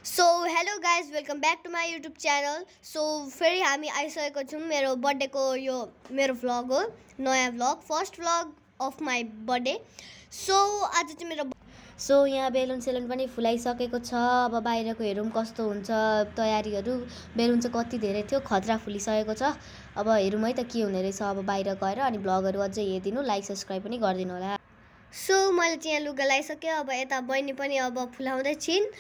So hello guys welcome back to my YouTube channel. So फेरि हामी आइसकेको छौँ। मेरो बर्थडेको यो मेरो भ्लग हो, नयाँ vlog, first vlog of my birthday. So आज चाहिँ मेरो यहाँ बेलुन सेलुन पनि फुलाइसकेको छ। अब बाहिरको हेरौँ कस्तो हुन्छ तयारीहरू। बेलुन चाहिँ कति धेरै थियो, खतरा फुलिसकेको छ। अब हेरौँ है त के हुने रहेछ अब बाहिर गएर। अनि भ्लगहरू अझै हेरिदिनु, लाइक सब्सक्राइब पनि गरिदिनु होला। सो मैले चाहिँ यहाँ लुगा लगाइसकेँ। अब यता बहिनी पनि अब फुलाउँदै छिन्।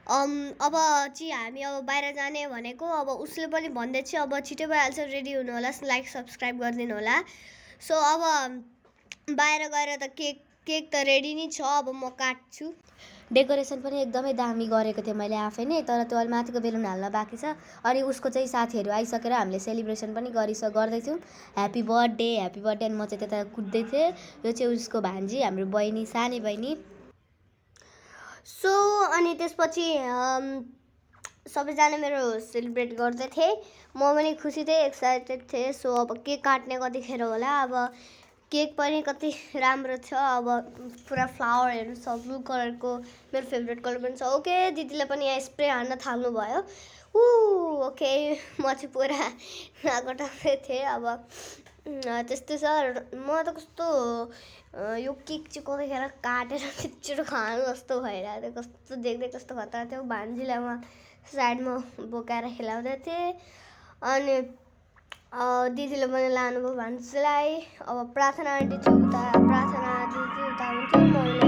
अब चाहिँ हामी अब बाहिर जाने भनेको। अब उसले पनि भन्दै थियो अब छिटो भइहाल्छ, रेडी हुनु होला, लाइक सब्सक्राइब गरिदिनु होला। सो अब बाहिर गएर त केक त रेडी नै छ। अब म काट्छु। डेकोरेसन पनि एकदमै दामी गरेको थिएँ मैले आफै नै, तर त्यो अलि माथिको बेलुन हाल्न बाँकी छ। अनि उसको चाहिँ साथीहरू आइसकेर हामीले सेलिब्रेसन पनि गर्दैथ्यौँ। ह्याप्पी बर्थडे अनि म चाहिँ त्यता कुद्दै थिएँ। यो चाहिँ उसको भान्जी, हाम्रो बहिनी, सानै बहिनी। सो अनि त्यसपछि सबैजना मेरो सेलिब्रेट गर्दै थिए। म पनि खुसी थिएँ, एक्साइटेड थिएँ। सो अब केक काट्ने कतिखेर होला। अब केक पनि कति राम्रो छ। अब पुरा फ्लावरहरू छ, ब्लू कलरको, मेरो फेभरेट कलर पनि छ। ओके, दिदीले पनि यहाँ स्प्रे हान्न थाल्नुभयो। ओके, म चाहिँ पुरा नाकटाउँदै थिएँ। अब त्यस्तो छ। म त कस्तो यो केक चाहिँ कतिखेर काटेर छिटो खानु जस्तो भइरहेको थियो। कस्तो देख्दै कस्तो खतरा थियो। भान्जीलाई म साइडमा बोकाएर खेलाउँदै थिएँ। अनि दिदीले पनि लानुभयो भान्जीलाई। अब प्रार्थना आन्टी चाहिँ उता, प्रार्थना दिदी चाहिँ उता हुन्थ्यो, म